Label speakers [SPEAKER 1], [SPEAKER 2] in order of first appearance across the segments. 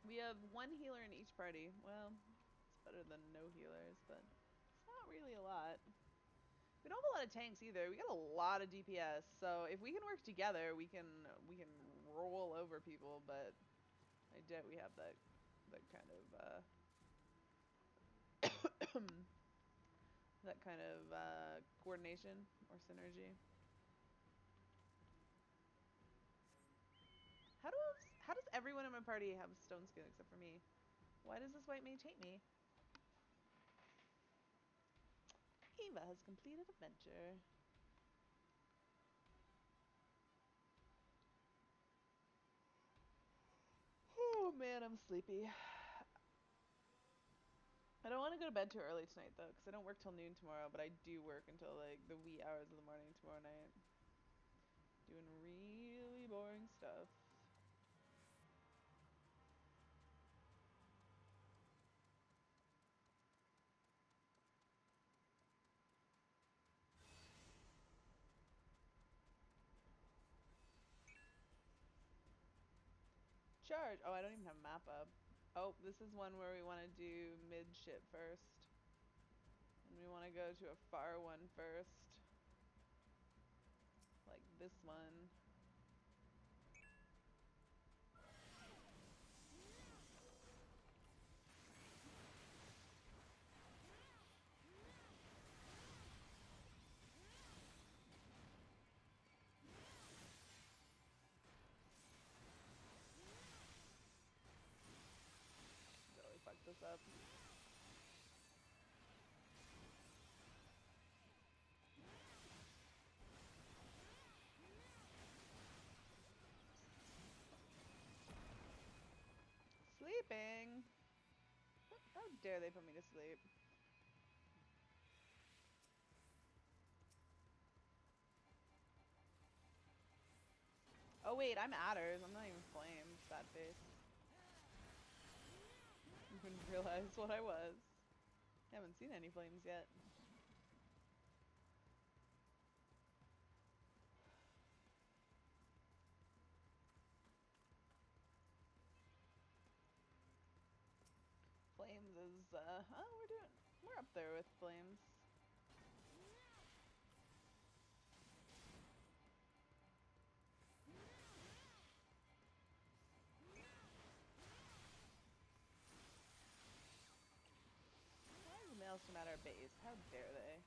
[SPEAKER 1] We have one healer in each party. Well, it's better than no healers, but it's not really a lot. We don't have a lot of tanks either. We got a lot of DPS, so if we can work together, we can roll over people. But I doubt we have that kind of that kind of coordination or synergy. How does everyone in my party have stone skin except for me? Why does this white mage hate me? Eva has completed adventure. Oh man, I'm sleepy. I don't want to go to bed too early tonight though, because I don't work till noon tomorrow, but I do work until like the wee hours of the morning tomorrow night. Doing really boring stuff. Charge! Oh, I don't even have a map up. Oh, this is one where we want to do mid-ship first. And we want to go to a far one first. Like this one. Really fuck this up. Sleeping! How dare they put me to sleep? Oh wait, I'm adders. I'm not even flames. Sad face. I didn't realize what I was. I haven't seen any flames yet. Flames is, oh, we're up there with flames. Why is the maelstrom at our base? How dare they?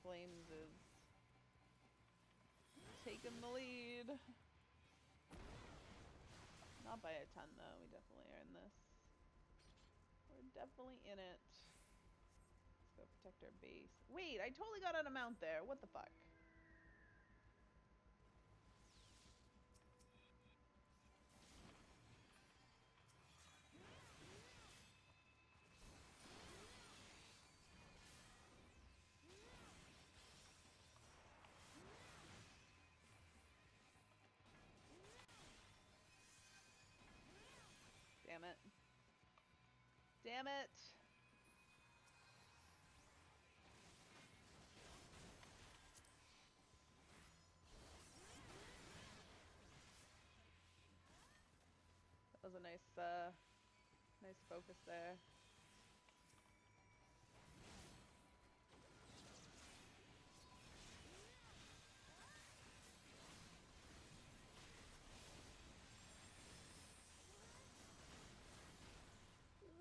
[SPEAKER 1] Flames is taking the lead. Not by a ton though, we definitely are in this. We're definitely in it. Let's go protect our base. Wait, I totally got on a mount there. What the fuck? Damn it. Damn it! That was a nice focus there.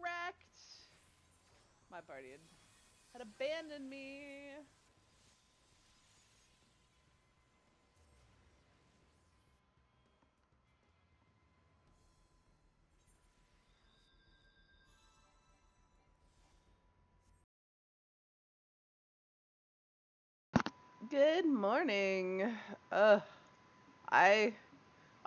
[SPEAKER 1] Wrecked! My party had abandoned me. Good morning. I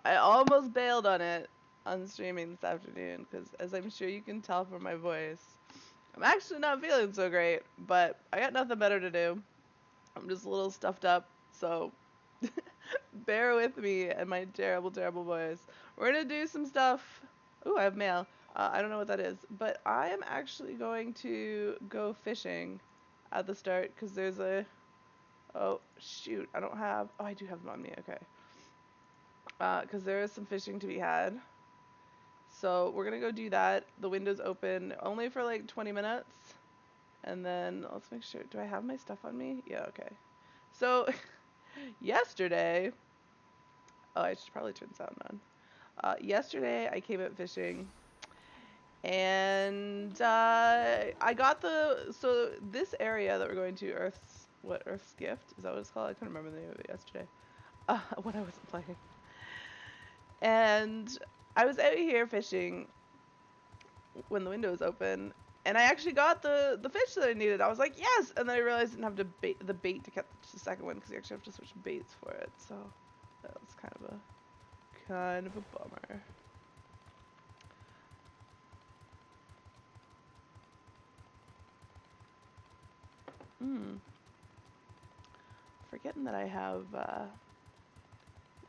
[SPEAKER 1] I almost bailed on it on streaming this afternoon because, as I'm sure you can tell from my voice, I'm actually not feeling so great. But I got nothing better to do. I'm just a little stuffed up, so bear with me and my terrible, terrible voice. We're gonna do some stuff. Ooh, I have mail. I don't know what that is, but I am actually going to go fishing at the start because there's a Oh, shoot. I don't have... Oh, I do have them on me. Okay. Because there is some fishing to be had. So we're going to go do that. The window's open only for like 20 minutes. And then let's make sure. Do I have my stuff on me? Yeah, okay. So yesterday... Oh, I should probably turn sound on. Yesterday I came out fishing. And I got so this area that we're going to, Earth's Gift? Is that what it's called? I couldn't remember the name of it yesterday when I wasn't playing. And I was out here fishing when the window was open, and I actually got the fish that I needed. I was like, yes! And then I realized I didn't have the bait to catch the second one, because you actually have to switch baits for it. So that was kind of a bummer. Forgetting that I have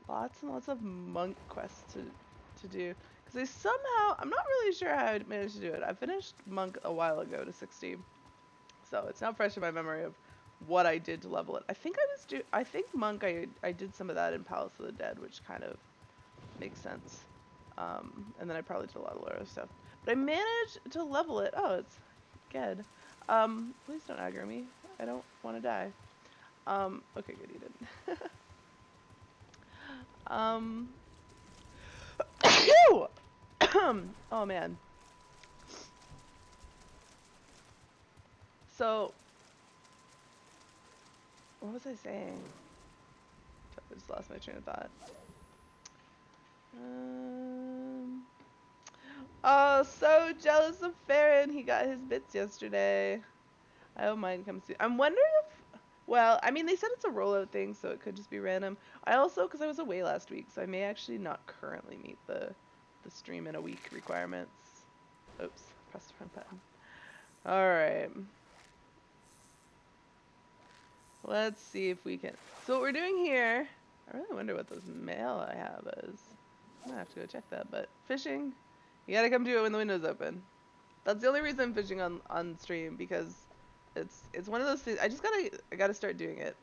[SPEAKER 1] lots and lots of monk quests to do. Because I'm not really sure how I managed to do it. I finished monk a while ago to 60. So it's not fresh in my memory of what I did to level it. I think monk I did some of that in Palace of the Dead, which kind of makes sense. And then I probably did a lot of lore stuff. But I managed to level it. Oh, it's good. Please don't aggro me. I don't want to die. Okay, good, you didn't. Oh man. So, what was I saying? I just lost my train of thought. Oh, so jealous of Farron. He got his bits yesterday. I hope mine comes soon. I'm wondering if, well, I mean, they said it's a rollout thing, so it could just be random. I also, because I was away last week, so I may actually not currently meet the stream in a week requirements. Oops, pressed the wrong button. Alright. Let's see if we can. So what we're doing here, I really wonder what this mail I have is. I'm gonna have to go check that, but fishing, you gotta come do it when the window's open. That's the only reason I'm fishing on stream, because it's one of those things. I gotta start doing it.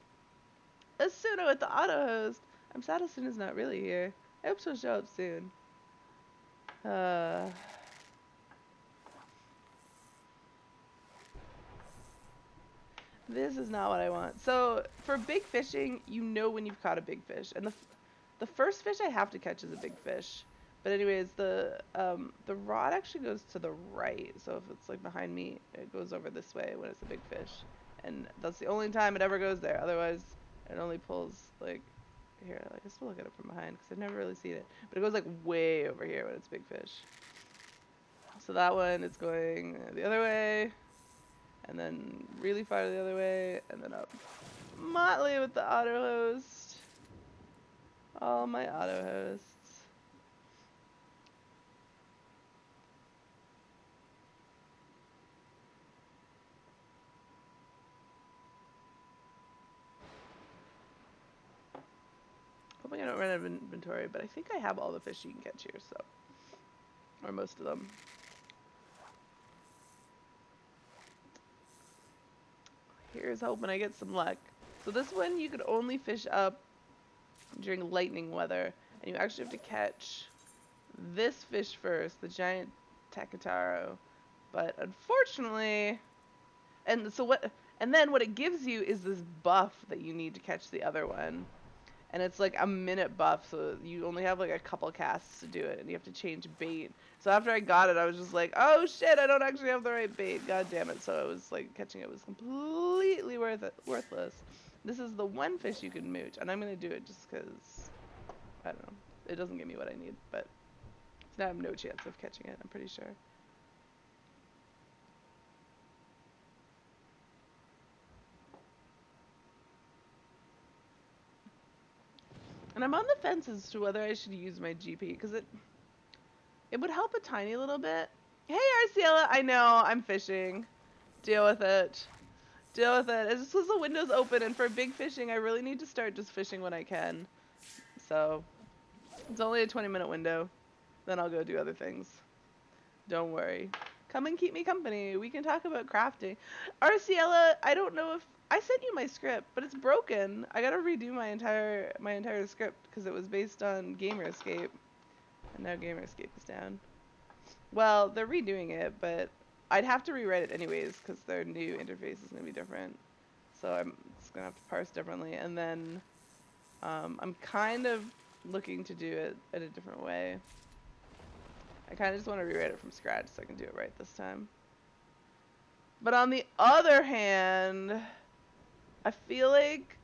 [SPEAKER 1] Asuna with the auto host. I'm sad Asuna's not really here. I hope she'll show up soon. This is not what I want. So for big fishing, you know when you've caught a big fish, and the first fish I have to catch is a big fish. But anyways, the rod actually goes to the right. So if it's like behind me, it goes over this way when it's a big fish, and that's the only time it ever goes there. Otherwise, it only pulls like here. Like I still look at it from behind because I've never really seen it, but it goes like way over here when it's big fish. So that one is going the other way, and then really far the other way, and then up. Motley with the auto host. All my auto hosts. Hoping I don't run out of inventory, but I think I have all the fish you can catch here, so. Or most of them. Here's hoping I get some luck. So this one you could only fish up during lightning weather, and you actually have to catch this fish first, the giant Takataro. But unfortunately, and then what it gives you is this buff that you need to catch the other one. And it's like a minute buff, so you only have like a couple casts to do it, and you have to change bait. So after I got it, I was just like, oh shit, I don't actually have the right bait, god damn it. So it was like, catching it was completely worthless. This is the one fish you can mooch, and I'm gonna do it just because, I don't know, it doesn't give me what I need, but now I have no chance of catching it, I'm pretty sure. And I'm on the fence as to whether I should use my GP, because it would help a tiny little bit. Hey, Arciela, I know, I'm fishing. Deal with it. Deal with it. It's just because the window's open, and for big fishing, I really need to start just fishing when I can. So, it's only a 20-minute window. Then I'll go do other things. Don't worry. Come and keep me company. We can talk about crafting. Arciela, I don't know if I sent you my script, but it's broken. I gotta redo my entire script because it was based on Gamer Escape, and now Gamer Escape is down. Well, they're redoing it, but I'd have to rewrite it anyways because their new interface is gonna be different. So I'm it's gonna have to parse differently, and then I'm kind of looking to do it in a different way. I kind of just want to rewrite it from scratch so I can do it right this time. But on the other hand, I feel like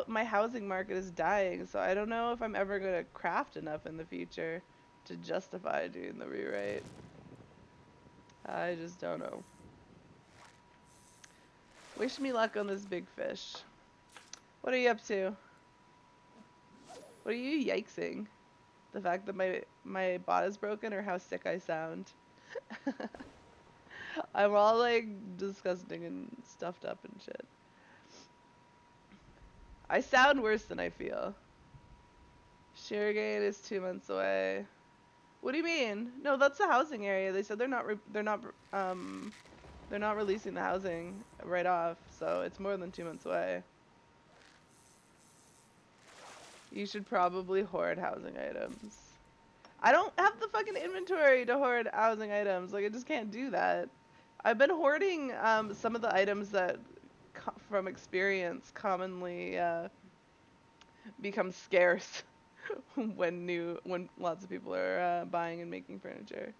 [SPEAKER 1] my housing market is dying, so I don't know if I'm ever going to craft enough in the future to justify doing the rewrite. I just don't know. Wish me luck on this big fish. What are you up to? What are you yikesing? The fact that my bot is broken or how sick I sound? I'm all like disgusting and stuffed up and shit. I sound worse than I feel. Sugargate is 2 months away. What do you mean? No, that's the housing area. They said they're not releasing the housing right off, so it's more than 2 months away. You should probably hoard housing items. I don't have the fucking inventory to hoard housing items. Like, I just can't do that. I've been hoarding some of the items that, from experience, commonly become scarce when lots of people are buying and making furniture.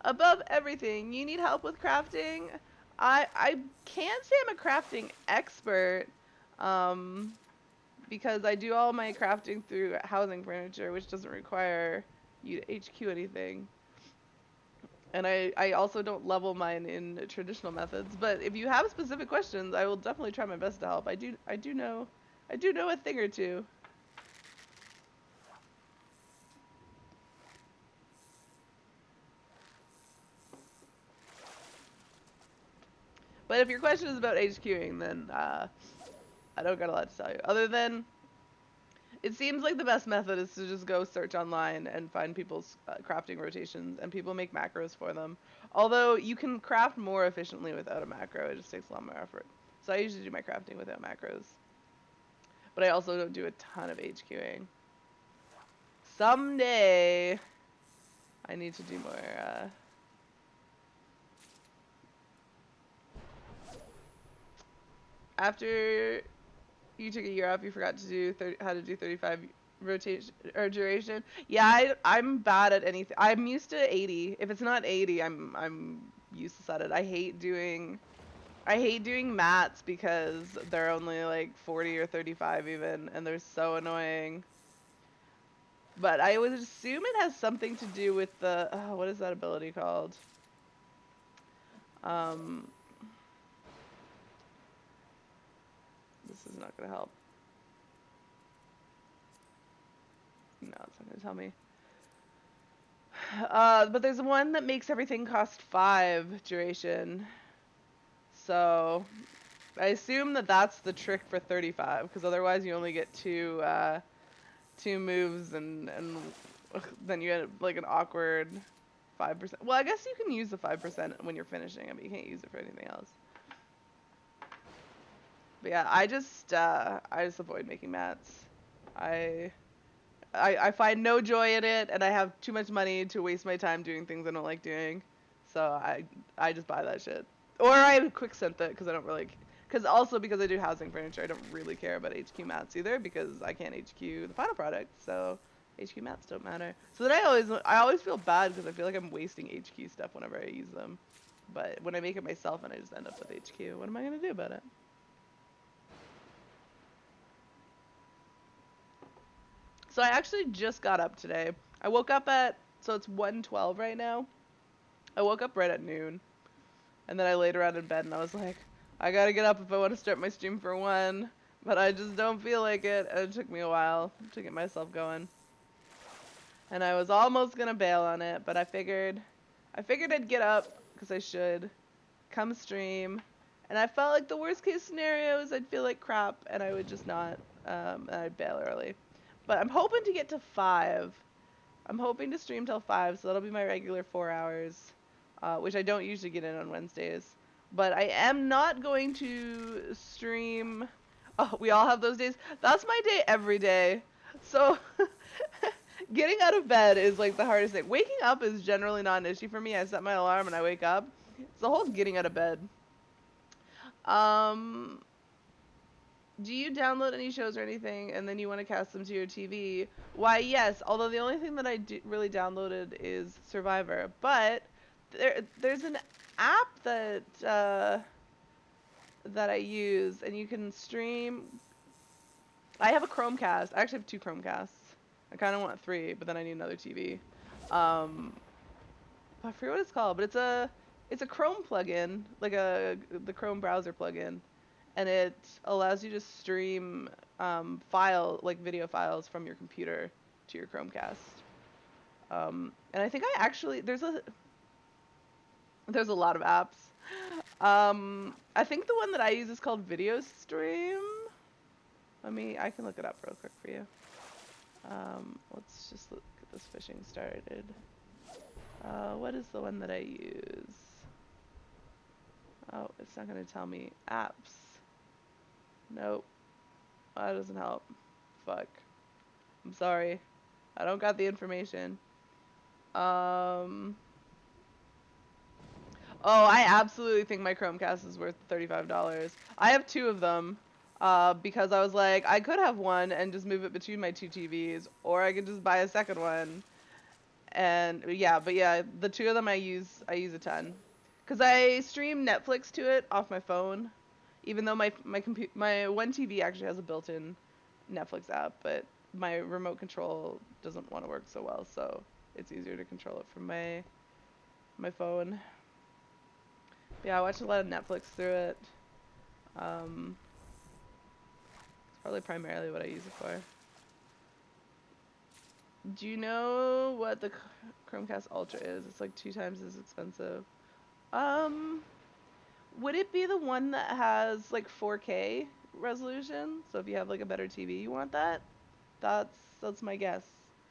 [SPEAKER 1] Above everything, you need help with crafting. I can't say I'm a crafting expert, because I do all my crafting through housing furniture, which doesn't require you to HQ anything. And I also don't level mine in traditional methods. But if you have specific questions, I will definitely try my best to help. I do know a thing or two. But if your question is about HQing, then I don't got a lot to tell you. Other than, it seems like the best method is to just go search online and find people's crafting rotations, and people make macros for them. Although you can craft more efficiently without a macro, it just takes a lot more effort. So I usually do my crafting without macros. But I also don't do a ton of HQing. Someday, I need to do more, after you took a year off, you forgot to do how to do 35 rotation or duration. Yeah, I'm bad at anything. I'm used to 80. If it's not 80, I'm useless at it. I hate doing mats because they're only like 40 or 35 even, and they're so annoying. But I would assume it has something to do with the what is that ability called? This is not gonna help. No, it's not gonna tell me. But there's one that makes everything cost 5 duration. So I assume that that's the trick for 35, because otherwise you only get two moves, and then you get like an awkward 5%. Well, I guess you can use the 5% when you're finishing it, but you can't use it for anything else. But yeah, I just avoid making mats. I find no joy in it, and I have too much money to waste my time doing things I don't like doing. So I just buy that shit. Or I quick sent it because I don't really, because I do housing furniture, I don't really care about HQ mats either, because I can't HQ the final product, so HQ mats don't matter. So then I always feel bad because I feel like I'm wasting HQ stuff whenever I use them. But when I make it myself and I just end up with HQ, what am I gonna do about it? So I actually just got up today. I woke up so it's 1:12 right now. I woke up right at noon. And then I laid around in bed and I was like, I gotta get up if I want to start my stream for 1. But I just don't feel like it. And it took me a while to get myself going. And I was almost gonna bail on it, but I figured I'd get up, because I should, come stream. And I felt like the worst case scenario is I'd feel like crap and I would just not, and I'd bail early. But I'm hoping to get to 5. I'm hoping to stream till 5, so that'll be my regular 4 hours, which I don't usually get in on Wednesdays. But I am not going to stream. Oh, we all have those days. That's my day every day. So getting out of bed is like the hardest thing. Waking up is generally not an issue for me. I set my alarm and I wake up. It's the whole getting out of bed. Um, do you download any shows or anything and then you want to cast them to your TV? Why, yes. Although the only thing that I really downloaded is Survivor. But there's an app that I use, and you can stream. I have a Chromecast. I actually have 2 Chromecasts. I kind of want 3, but then I need another TV. I forget what it's called, but it's a Chrome plugin, like the Chrome browser plugin, and it allows you to stream video files from your computer to your Chromecast. And I think I actually there's a lot of apps. I think the one that I use is called Video Stream. I can look it up real quick for you. Let's just get this fishing started. What is the one that I use? Oh, it's not gonna tell me. Apps. Nope. That doesn't help. Fuck. I'm sorry. I don't got the information. Oh, I absolutely think my Chromecast is worth $35. I have 2 of them, because I was like, I could have one and just move it between my 2 TVs, or I could just buy a second one. And yeah, the 2 of them I use a ton, cause I stream Netflix to it off my phone, even though my one TV actually has a built-in Netflix app, but my remote control doesn't want to work so well, so it's easier to control it from my phone. Yeah, I watch a lot of Netflix through it. It's probably primarily what I use it for. Do you know what the Chromecast Ultra is? It's like 2 times as expensive. Would it be the one that has like 4K resolution? So if you have like a better TV, you want that? That's my guess.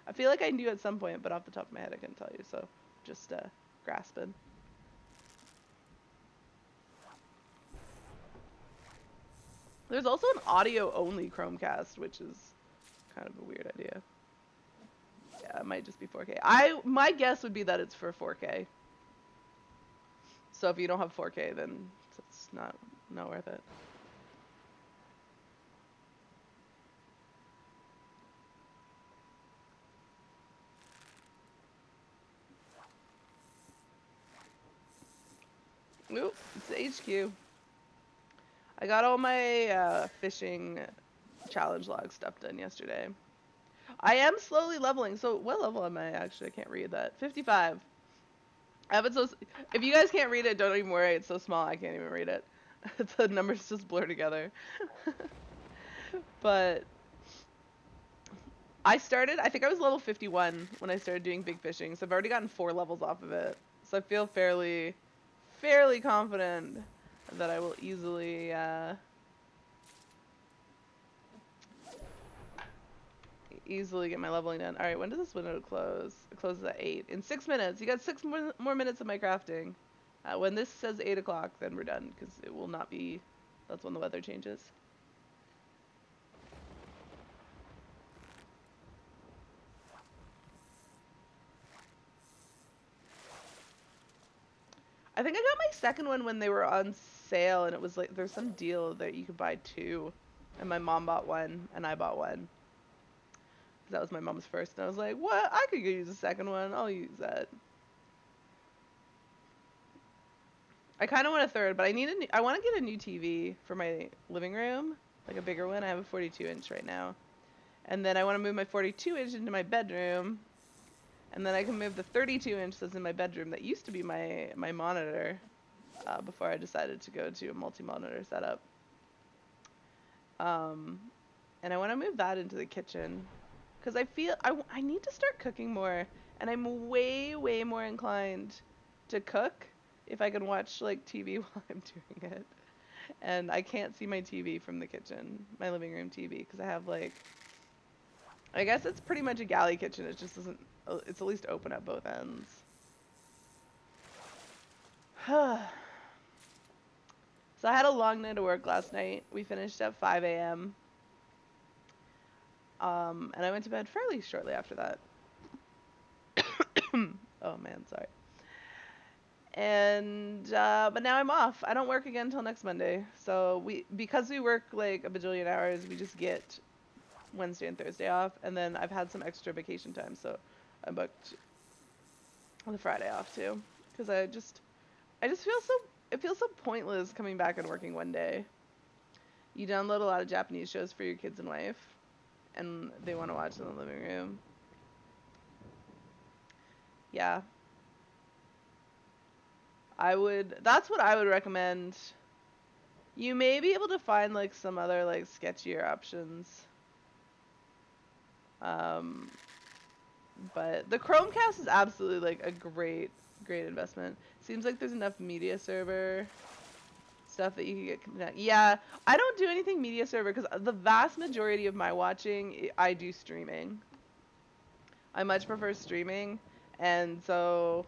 [SPEAKER 1] I feel like I knew at some point, but off the top of my head, I couldn't tell you. So just grasping. There's also an audio-only Chromecast, which is kind of a weird idea. Yeah, it might just be 4K. My guess would be that it's for 4K. So if you don't have 4K, then it's not worth it. Oop, it's the HQ. I got all my fishing challenge log stuff done yesterday. I am slowly leveling. So what level am I actually? I can't read that. 55. I have it so. If you guys can't read it, don't even worry. It's so small I can't even read it. The numbers just blur together. But I think I was level 51 when I started doing big fishing. So I've already gotten 4 levels off of it. So I feel fairly confident that I will easily get my leveling done. Alright, when does this window close? It closes at 8. In 6 minutes. You got 6 more minutes of my crafting. When this says 8 o'clock, then we're done, because it will not be... That's when the weather changes. I think I got my second one when they were on sale, and it was like, there's some deal that you could buy 2. And my mom bought one, and I bought one. That was my mom's first, and I was like, what? I could use a second one. I'll use that. I kind of want a third, but I want to get a new TV for my living room, like a bigger one. I have a 42-inch right now. And then I want to move my 42-inch into my bedroom. And then I can move the 32-inch that's in my bedroom that used to be my monitor before I decided to go to a multi-monitor setup. And I want to move that into the kitchen. Because I feel I need to start cooking more. And I'm way more inclined to cook if I can watch like TV while I'm doing it. And I can't see my TV from the kitchen, my living room TV, because I have like, I guess it's pretty much a galley kitchen. It just doesn't, it's at least open at both ends. So I had a long night of work last night. We finished at 5 a.m. And I went to bed fairly shortly after that. Oh man, sorry. And but now I'm off. I don't work again until next Monday. So because we work like a bajillion hours, we just get Wednesday and Thursday off, and then I've had some extra vacation time, so I booked the Friday off too. Because I just feel so, it feels so pointless coming back and working one day. You download a lot of Japanese shows for your kids and wife, and they want to watch in the living room. Yeah. That's what I would recommend. You may be able to find like some other like sketchier options. But the Chromecast is absolutely like a great investment. Seems like there's enough media server stuff that you can get connected. Yeah, I don't do anything media server because the vast majority of my watching, I do streaming. I much prefer streaming, and so,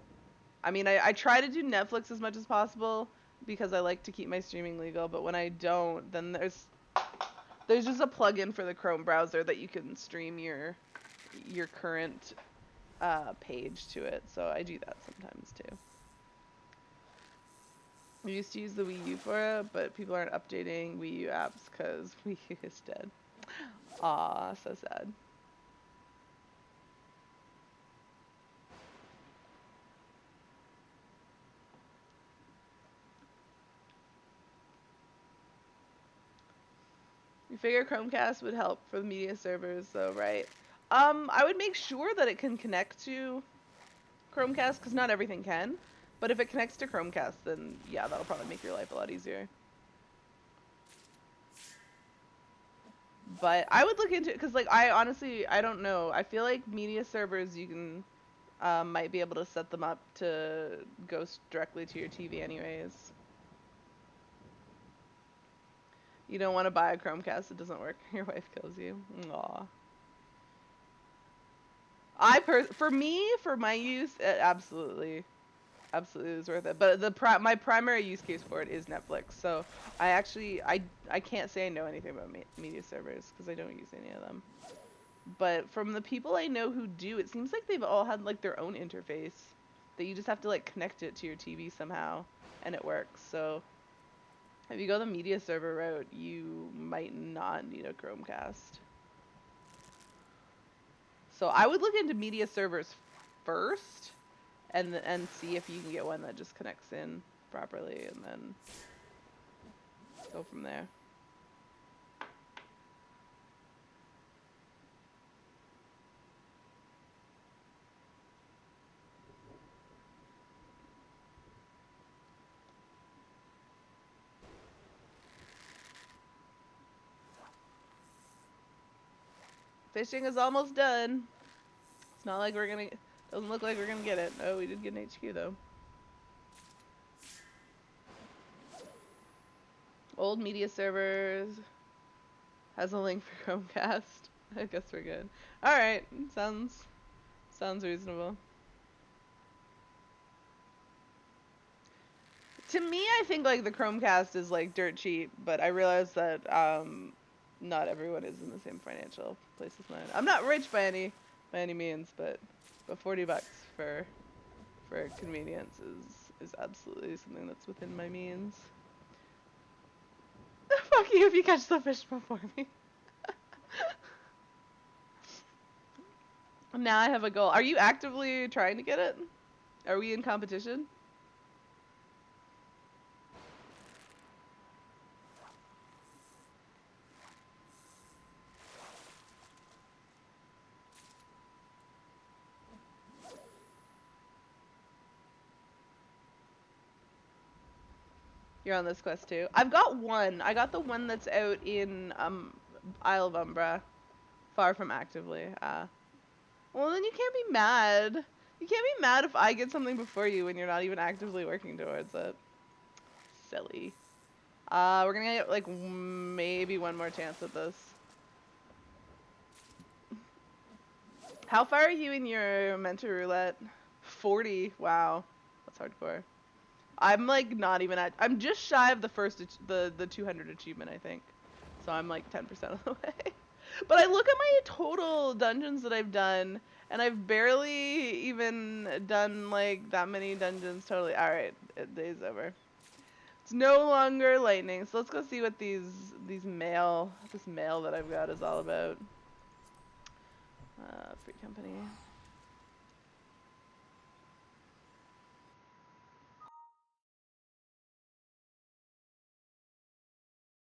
[SPEAKER 1] I mean, I try to do Netflix as much as possible because I like to keep my streaming legal, but when I don't, then there's just a plugin for the Chrome browser that you can stream your current page to it, so I do that sometimes too. We used to use the Wii U for it, but people aren't updating Wii U apps because Wii U is dead. Aw, so sad. We figure Chromecast would help for the media servers, though, right? I would make sure that it can connect to Chromecast, because not everything can. But if it connects to Chromecast, then yeah, that'll probably make your life a lot easier. But I would look into it, because like, I honestly, I don't know. I feel like media servers, you can, might be able to set them up to go directly to your TV anyways. You don't want to buy a Chromecast that doesn't work. Your wife kills you. Aw. For me, for my use, it absolutely is worth it. But my primary use case for it is Netflix. So I can't say I know anything about media servers because I don't use any of them. But from the people I know who do, it seems like they've all had like their own interface that you just have to like connect it to your TV somehow, and it works. So if you go the media server route, you might not need a Chromecast. So I would look into media servers first, and see if you can get one that just connects in properly, and then go from there. Fishing is almost done. It's not like we're gonna. Doesn't look like we're gonna get it. Oh, we did get an HQ though. Old media servers has a link for Chromecast. I guess we're good. All right, sounds reasonable. To me, I think like the Chromecast is like dirt cheap, but I realize that not everyone is in the same financial place as mine. I'm not rich by any means, but $40 for convenience is absolutely something that's within my means. Fuck you if you catch the fish before me. Now I have a goal. Are you actively trying to get it? Are we in competition? You're on this quest too. I've got one. I got the one that's out in Isle of Umbra, far from actively. Well, then you can't be mad. You can't be mad if I get something before you when you're not even actively working towards it. Silly. We're gonna get like maybe one more chance at this. How far are you in your mentor roulette? 40. Wow, that's hardcore. I'm like not even at. I'm just shy of the first the 200 achievement, I think. So I'm like 10% of the way. But I look at my total dungeons that I've done, and I've barely even done like that many dungeons totally. All right, day's over. It's no longer lightning, so let's go see what this mail that I've got is all about. Free company.